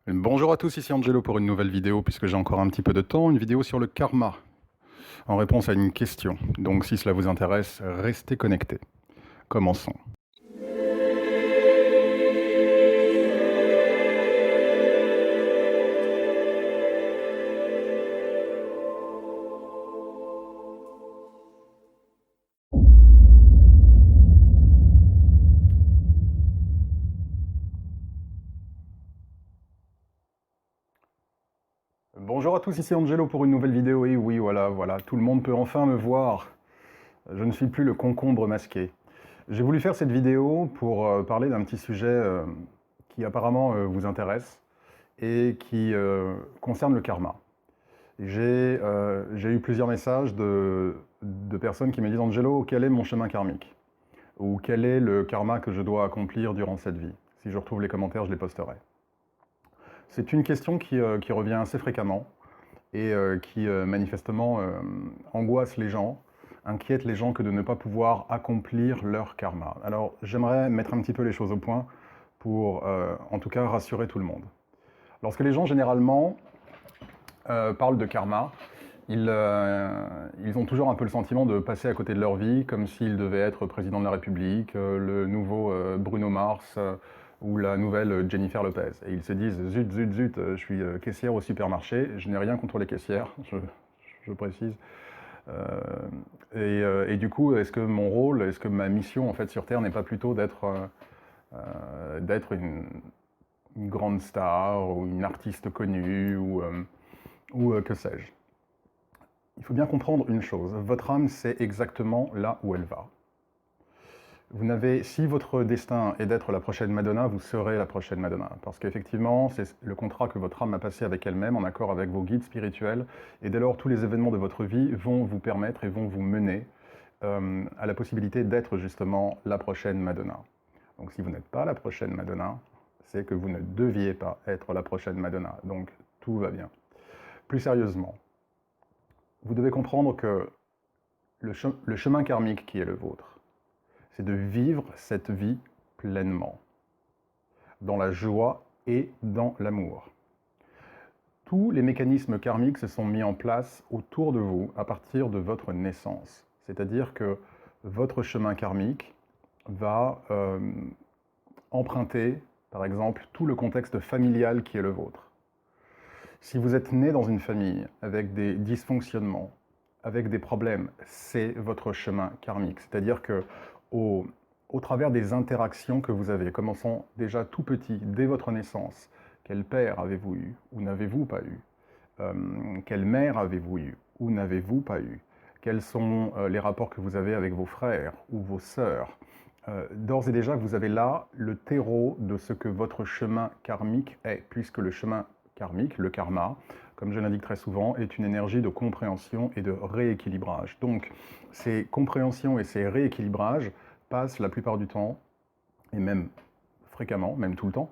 Bonjour à tous, ici Angelo pour une nouvelle vidéo, puisque j'ai encore un petit peu de temps, une vidéo sur le karma, en réponse à une question. Donc si cela vous intéresse, restez connectés. Commençons. Bonjour à tous, ici Angelo pour une nouvelle vidéo, et oui, voilà, tout le monde peut enfin me voir. Je ne suis plus le concombre masqué. J'ai voulu faire cette vidéo pour parler d'un petit sujet qui apparemment vous intéresse, et qui concerne le karma. J'ai eu plusieurs messages de personnes qui me disent « Angelo, quel est mon chemin karmique ?» ou « Quel est le karma que je dois accomplir durant cette vie ?» Si je retrouve les commentaires, je les posterai. C'est une question qui revient assez fréquemment et qui manifestement angoisse les gens, inquiète les gens que de ne pas pouvoir accomplir leur karma. Alors j'aimerais mettre un petit peu les choses au point pour en tout cas rassurer tout le monde. Lorsque les gens généralement parlent de karma, ils ont toujours un peu le sentiment de passer à côté de leur vie, comme s'ils devaient être président de la République, le nouveau Bruno Mars ou la nouvelle Jennifer Lopez. Et ils se disent « zut, je suis caissière au supermarché, je n'ai rien contre les caissières, je précise. Et du coup, est-ce que mon rôle, est-ce que ma mission en fait sur Terre n'est pas plutôt d'être une grande star ou une artiste connue ou que sais-je ?» Il faut bien comprendre une chose, votre âme sait exactement là où elle va. Si votre destin est d'être la prochaine Madonna, vous serez la prochaine Madonna. Parce qu'effectivement, c'est le contrat que votre âme a passé avec elle-même, en accord avec vos guides spirituels, et dès lors, tous les événements de votre vie vont vous permettre et vont vous mener à la possibilité d'être justement la prochaine Madonna. Donc si vous n'êtes pas la prochaine Madonna, c'est que vous ne deviez pas être la prochaine Madonna. Donc tout va bien. Plus sérieusement, vous devez comprendre que le chemin karmique qui est le vôtre, c'est de vivre cette vie pleinement, dans la joie et dans l'amour. Tous les mécanismes karmiques se sont mis en place autour de vous à partir de votre naissance. C'est-à-dire que votre chemin karmique va emprunter, par exemple, tout le contexte familial qui est le vôtre. Si vous êtes né dans une famille avec des dysfonctionnements, avec des problèmes, c'est votre chemin karmique. C'est-à-dire que au travers des interactions que vous avez, commençant déjà tout petit, dès votre naissance, quel père avez-vous eu ou n'avez-vous pas eu? Quelle mère avez-vous eu ou n'avez-vous pas eu? Quels sont les rapports que vous avez avec vos frères ou vos sœurs? D'ores et déjà, vous avez là le terreau de ce que votre chemin karmique est, puisque le chemin karmique, le karma, comme je l'indique très souvent, est une énergie de compréhension et de rééquilibrage. Donc, ces compréhensions et ces rééquilibrages passent la plupart du temps, et même fréquemment, même tout le temps,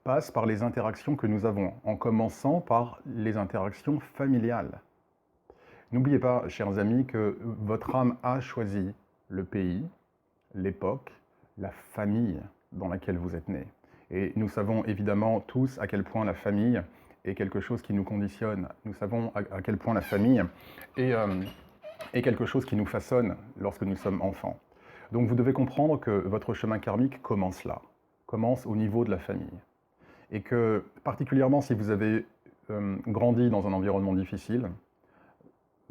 passent par les interactions que nous avons, en commençant par les interactions familiales. N'oubliez pas, chers amis, que votre âme a choisi le pays, l'époque, la famille dans laquelle vous êtes né. Et nous savons évidemment tous à quel point la famille est quelque chose qui nous conditionne. Nous savons à quel point la famille est quelque chose qui nous façonne lorsque nous sommes enfants. Donc vous devez comprendre que votre chemin karmique commence là, commence au niveau de la famille. Et que particulièrement si vous avez grandi dans un environnement difficile,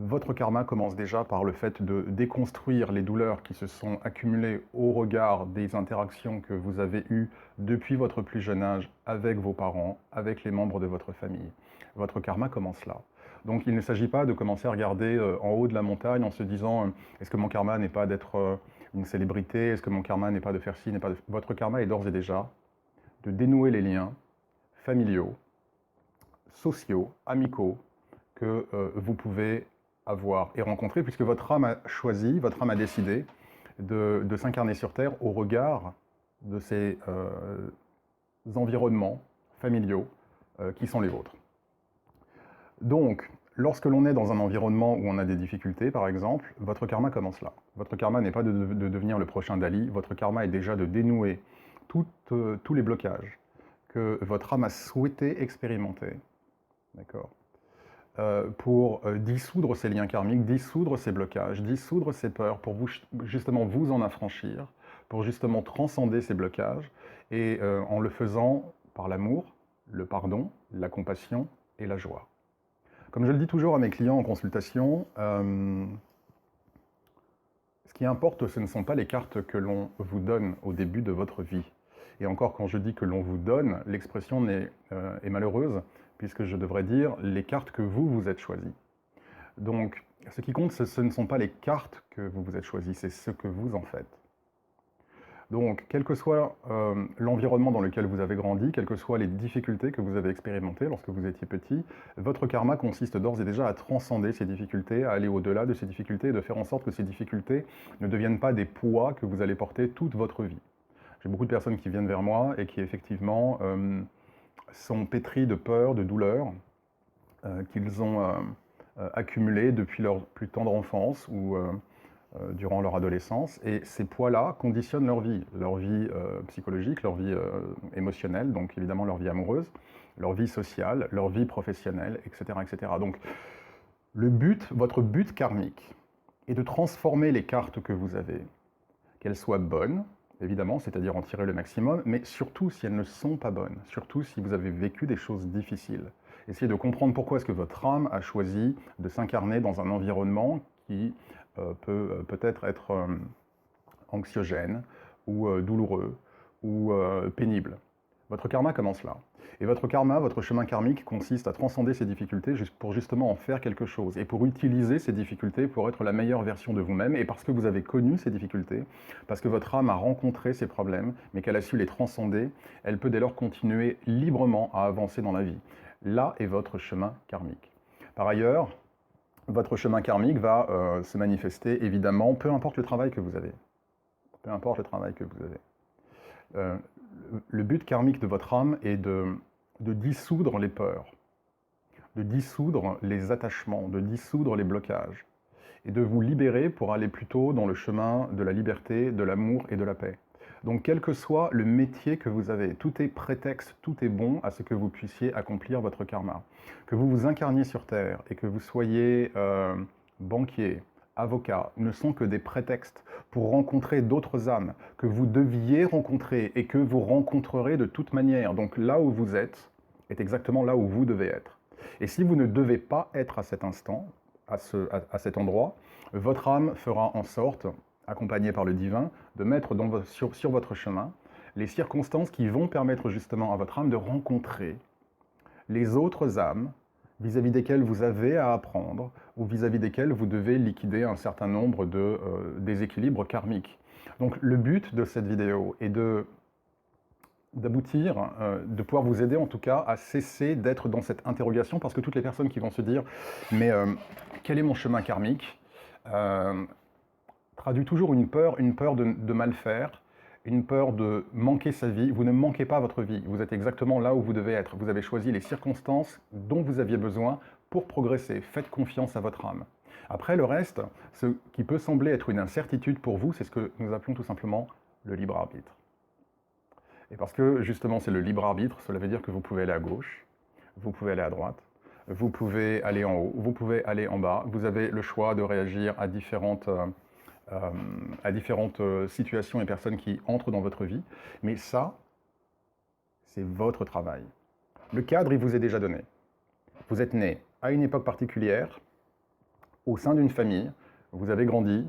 votre karma commence déjà par le fait de déconstruire les douleurs qui se sont accumulées au regard des interactions que vous avez eues depuis votre plus jeune âge avec vos parents, avec les membres de votre famille. Votre karma commence là. Donc il ne s'agit pas de commencer à regarder en haut de la montagne en se disant est-ce que mon karma n'est pas d'être une célébrité, est-ce que mon karma n'est pas de faire ci, n'est pas de... Votre karma est d'ores et déjà de dénouer les liens familiaux, sociaux, amicaux que vous pouvez avoir et rencontrer, puisque votre âme a choisi, votre âme a décidé de s'incarner sur Terre au regard de ces environnements familiaux qui sont les vôtres. Donc, lorsque l'on est dans un environnement où on a des difficultés, par exemple, votre karma commence là. Votre karma n'est pas de devenir le prochain Dali, votre karma est déjà de dénouer tous les blocages que votre âme a souhaité expérimenter, d'accord, pour dissoudre ces liens karmiques, dissoudre ces blocages, dissoudre ces peurs, pour vous, justement vous en affranchir, pour justement transcender ces blocages, et en le faisant par l'amour, le pardon, la compassion et la joie. Comme je le dis toujours à mes clients en consultation, ce qui importe, ce ne sont pas les cartes que l'on vous donne au début de votre vie. Et encore, quand je dis que l'on vous donne, l'expression est malheureuse, puisque je devrais dire les cartes que vous vous êtes choisies. Donc, ce qui compte, ce ne sont pas les cartes que vous vous êtes choisies, c'est ce que vous en faites. Donc, quel que soit l'environnement dans lequel vous avez grandi, quelles que soient les difficultés que vous avez expérimentées lorsque vous étiez petit, votre karma consiste d'ores et déjà à transcender ces difficultés, à aller au-delà de ces difficultés et de faire en sorte que ces difficultés ne deviennent pas des poids que vous allez porter toute votre vie. J'ai beaucoup de personnes qui viennent vers moi et qui effectivement sont pétries de peur, de douleur, qu'ils ont accumulées depuis leur plus tendre enfance ou durant leur adolescence, et ces poids-là conditionnent leur vie psychologique, leur vie émotionnelle, donc évidemment leur vie amoureuse, leur vie sociale, leur vie professionnelle, etc. etc. Donc votre but karmique est de transformer les cartes que vous avez, qu'elles soient bonnes, évidemment, c'est-à-dire en tirer le maximum, mais surtout si elles ne sont pas bonnes, surtout si vous avez vécu des choses difficiles. Essayez de comprendre pourquoi est-ce que votre âme a choisi de s'incarner dans un environnement qui peut peut-être être anxiogène ou douloureux ou pénible. Votre karma commence là. Et votre karma, votre chemin karmique consiste à transcender ces difficultés pour justement en faire quelque chose et pour utiliser ces difficultés pour être la meilleure version de vous-même. Et parce que vous avez connu ces difficultés, parce que votre âme a rencontré ces problèmes, mais qu'elle a su les transcender, elle peut dès lors continuer librement à avancer dans la vie. Là est votre chemin karmique. Par ailleurs, votre chemin karmique va se manifester, évidemment, peu importe le travail que vous avez. Peu importe le travail que vous avez. Le but karmique de votre âme est de dissoudre les peurs, de dissoudre les attachements, de dissoudre les blocages, et de vous libérer pour aller plutôt dans le chemin de la liberté, de l'amour et de la paix. Donc quel que soit le métier que vous avez, tout est prétexte, tout est bon à ce que vous puissiez accomplir votre karma. Que vous vous incarniez sur Terre et que vous soyez banquier, avocat, ne sont que des prétextes pour rencontrer d'autres âmes que vous deviez rencontrer et que vous rencontrerez de toute manière. Donc là où vous êtes est exactement là où vous devez être. Et si vous ne devez pas être à cet instant, à cet endroit, votre âme fera en sorte, accompagné par le divin, de mettre sur votre chemin les circonstances qui vont permettre justement à votre âme de rencontrer les autres âmes vis-à-vis desquelles vous avez à apprendre ou vis-à-vis desquelles vous devez liquider un certain nombre de déséquilibres karmiques. Donc le but de cette vidéo est d'aboutir, de pouvoir vous aider en tout cas à cesser d'être dans cette interrogation, parce que toutes les personnes qui vont se dire « mais quel est mon chemin karmique ?» traduit toujours une peur de mal faire, une peur de manquer sa vie. Vous ne manquez pas votre vie, vous êtes exactement là où vous devez être. Vous avez choisi les circonstances dont vous aviez besoin pour progresser. Faites confiance à votre âme. Après, le reste, ce qui peut sembler être une incertitude pour vous, c'est ce que nous appelons tout simplement le libre arbitre. Et parce que justement c'est le libre arbitre, cela veut dire que vous pouvez aller à gauche, vous pouvez aller à droite, vous pouvez aller en haut, vous pouvez aller en bas. Vous avez le choix de réagir à différentes situations et personnes qui entrent dans votre vie. Mais ça, c'est votre travail. Le cadre, il vous est déjà donné. Vous êtes né à une époque particulière, au sein d'une famille, vous avez grandi,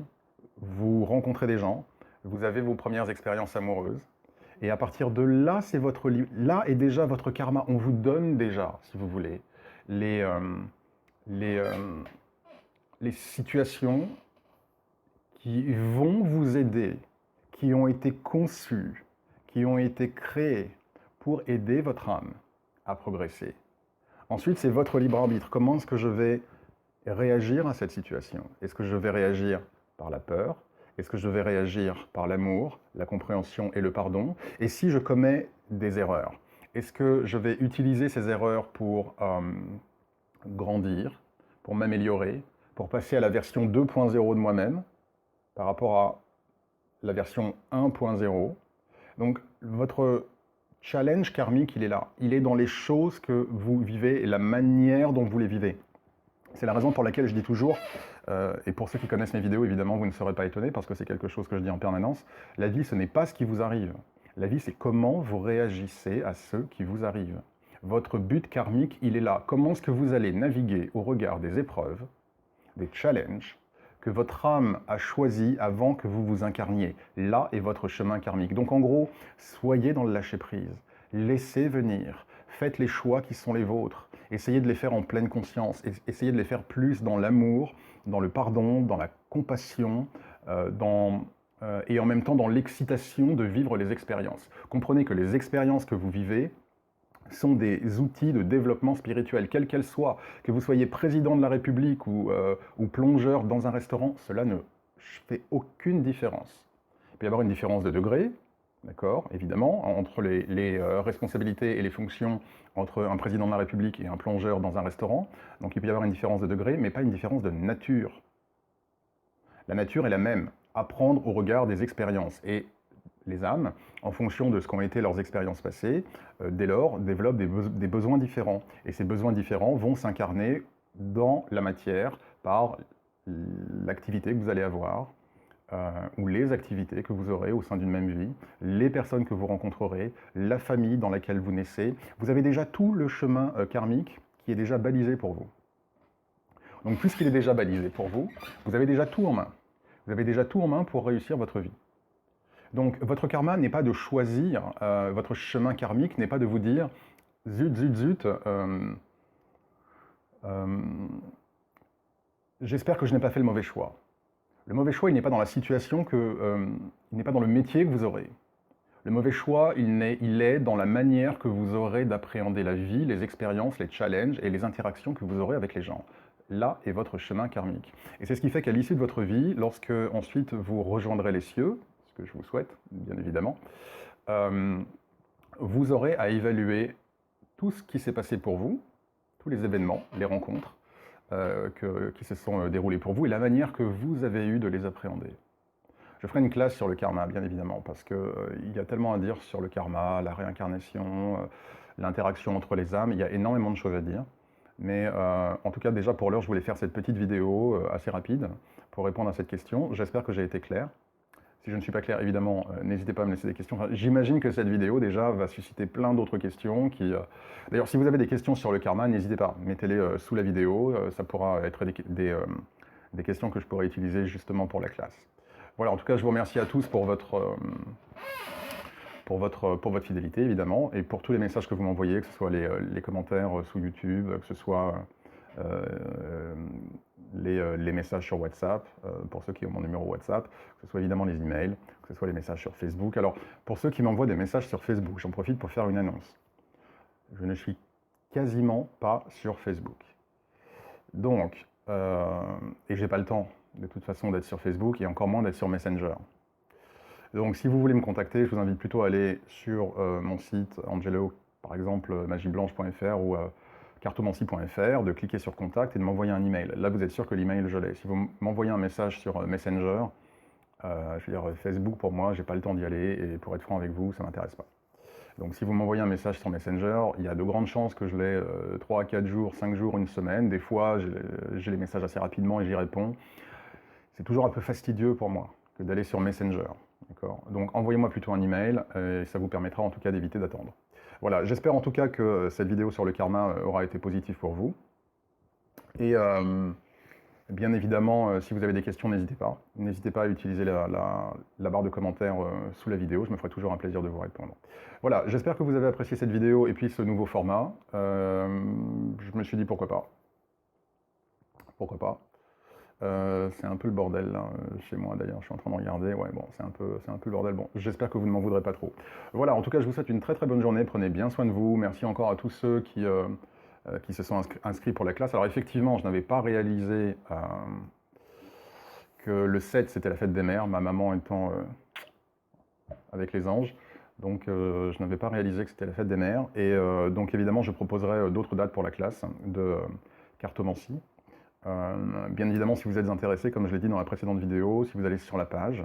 vous rencontrez des gens, vous avez vos premières expériences amoureuses, et à partir de là, là est déjà votre karma. On vous donne déjà, si vous voulez, les situations qui vont vous aider, qui ont été conçues, qui ont été créées pour aider votre âme à progresser. Ensuite, c'est votre libre arbitre. Comment est-ce que je vais réagir à cette situation? Est-ce que je vais réagir par la peur? Est-ce que je vais réagir par l'amour, la compréhension et le pardon? Et si je commets des erreurs, est-ce que je vais utiliser ces erreurs pour grandir, pour m'améliorer, pour passer à la version 2.0 de moi-même par rapport à la version 1.0? Donc votre challenge karmique, il est là. Il est dans les choses que vous vivez et la manière dont vous les vivez. C'est la raison pour laquelle je dis toujours, et pour ceux qui connaissent mes vidéos, évidemment, vous ne serez pas étonnés parce que c'est quelque chose que je dis en permanence, la vie, ce n'est pas ce qui vous arrive. La vie, c'est comment vous réagissez à ce qui vous arrive. Votre but karmique, il est là. Comment est-ce que vous allez naviguer au regard des épreuves, des challenges, que votre âme a choisi avant que vous vous incarniez. Là est votre chemin karmique. Donc en gros, soyez dans le lâcher-prise. Laissez venir. Faites les choix qui sont les vôtres. Essayez de les faire en pleine conscience. Essayez de les faire plus dans l'amour, dans le pardon, dans la compassion, et en même temps dans l'excitation de vivre les expériences. Comprenez que les expériences que vous vivez sont des outils de développement spirituel, quelles qu'elles soient. Que vous soyez président de la République ou plongeur dans un restaurant, cela ne fait aucune différence. Il peut y avoir une différence de degré, d'accord, évidemment, entre les responsabilités et les fonctions entre un président de la République et un plongeur dans un restaurant. Donc il peut y avoir une différence de degré, mais pas une différence de nature. La nature est la même, apprendre au regard des expériences. Et les âmes, en fonction de ce qu'ont été leurs expériences passées, dès lors, développent des besoins différents. Et ces besoins différents vont s'incarner dans la matière par l'activité que vous allez avoir, ou les activités que vous aurez au sein d'une même vie, les personnes que vous rencontrerez, la famille dans laquelle vous naissez. Vous avez déjà tout le chemin karmique qui est déjà balisé pour vous. Donc puisqu'il est déjà balisé pour vous, vous avez déjà tout en main. Vous avez déjà tout en main pour réussir votre vie. Donc votre karma n'est pas de choisir, votre chemin karmique n'est pas de vous dire « zut, zut, zut, j'espère que je n'ai pas fait le mauvais choix ». Le mauvais choix, il n'est pas dans la situation, il n'est pas dans le métier que vous aurez. Le mauvais choix, il est dans la manière que vous aurez d'appréhender la vie, les expériences, les challenges et les interactions que vous aurez avec les gens. Là est votre chemin karmique. Et c'est ce qui fait qu'à l'issue de votre vie, lorsque ensuite vous rejoindrez les cieux, ce que je vous souhaite, bien évidemment, vous aurez à évaluer tout ce qui s'est passé pour vous, tous les événements, les rencontres qui se sont déroulés pour vous et la manière que vous avez eu de les appréhender. Je ferai une classe sur le karma, bien évidemment, parce qu'il y a tellement à dire sur le karma, la réincarnation, l'interaction entre les âmes, il y a énormément de choses à dire. Mais en tout cas, déjà pour l'heure, je voulais faire cette petite vidéo assez rapide pour répondre à cette question. J'espère que j'ai été clair. Si je ne suis pas clair, évidemment, n'hésitez pas à me laisser des questions. Enfin, j'imagine que cette vidéo, déjà, va susciter plein d'autres questions. D'ailleurs, si vous avez des questions sur le karma, n'hésitez pas, mettez-les sous la vidéo. Ça pourra être des questions que je pourrais utiliser justement pour la classe. Voilà, en tout cas, je vous remercie à tous pour votre fidélité, évidemment, et pour tous les messages que vous m'envoyez, que ce soit les commentaires sous YouTube, que ce soit les messages sur WhatsApp, pour ceux qui ont mon numéro WhatsApp, que ce soit évidemment les emails, que ce soit les messages sur Facebook. Alors, pour ceux qui m'envoient des messages sur Facebook, j'en profite pour faire une annonce. Je ne suis quasiment pas sur Facebook. Donc, et j'ai pas le temps, de toute façon, d'être sur Facebook, et encore moins d'être sur Messenger. Donc, si vous voulez me contacter, je vous invite plutôt à aller sur mon site Angelo, par exemple, magieblanche.fr ou cartomancie.fr, de cliquer sur contact et de m'envoyer un email. Là, vous êtes sûr que l'email, je l'ai. Si vous m'envoyez un message sur Messenger, je veux dire, Facebook, pour moi, j'ai pas le temps d'y aller, et pour être franc avec vous, ça m'intéresse pas. Donc, si vous m'envoyez un message sur Messenger, il y a de grandes chances que je l'ai 3 à 4 jours, 5 jours, une semaine. Des fois, j'ai les messages assez rapidement et j'y réponds. C'est toujours un peu fastidieux pour moi que d'aller sur Messenger. Donc envoyez-moi plutôt un email et ça vous permettra en tout cas d'éviter d'attendre. Voilà, j'espère en tout cas que cette vidéo sur le karma aura été positive pour vous. Et bien évidemment, si vous avez des questions, n'hésitez pas. N'hésitez pas à utiliser la barre de commentaires sous la vidéo, je me ferai toujours un plaisir de vous répondre. Voilà, j'espère que vous avez apprécié cette vidéo et puis ce nouveau format. Je me suis dit pourquoi pas. Pourquoi pas. C'est un peu le bordel là, chez moi d'ailleurs, je suis en train de regarder, ouais bon, c'est un peu le bordel, bon, j'espère que vous ne m'en voudrez pas trop. Voilà, en tout cas je vous souhaite une très très bonne journée, prenez bien soin de vous, merci encore à tous ceux qui se sont inscrits pour la classe. Alors effectivement, je n'avais pas réalisé que le 7 c'était la fête des mères, ma maman étant avec les anges, donc je n'avais pas réalisé que c'était la fête des mères, et donc évidemment je proposerai d'autres dates pour la classe de cartomancie. Bien évidemment, si vous êtes intéressé, comme je l'ai dit dans la précédente vidéo, si vous allez sur la page,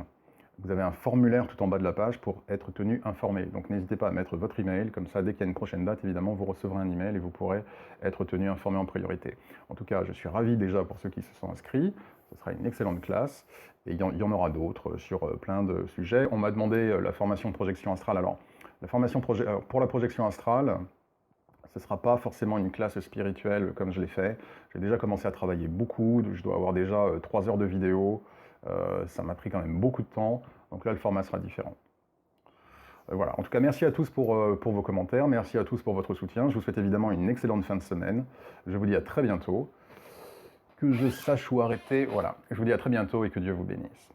Vous avez un formulaire tout en bas de la page pour être tenu informé. Donc n'hésitez pas à mettre votre email, comme ça dès qu'il y a une prochaine date, évidemment, vous recevrez un email et vous pourrez être tenu informé en priorité. En tout cas, je suis ravi déjà pour ceux qui se sont inscrits. Ce sera une excellente classe et il y en aura d'autres sur plein de sujets. On m'a demandé la formation projection astrale. Alors, la formation pour la projection astrale, ce ne sera pas forcément une classe spirituelle comme je l'ai fait. J'ai déjà commencé à travailler beaucoup, je dois avoir déjà 3 heures de vidéo. Ça m'a pris quand même beaucoup de temps, donc là le format sera différent. Voilà, en tout cas merci à tous pour vos commentaires, merci à tous pour votre soutien. Je vous souhaite évidemment une excellente fin de semaine. Je vous dis à très bientôt. Que je sache où arrêter, voilà. Je vous dis à très bientôt et que Dieu vous bénisse.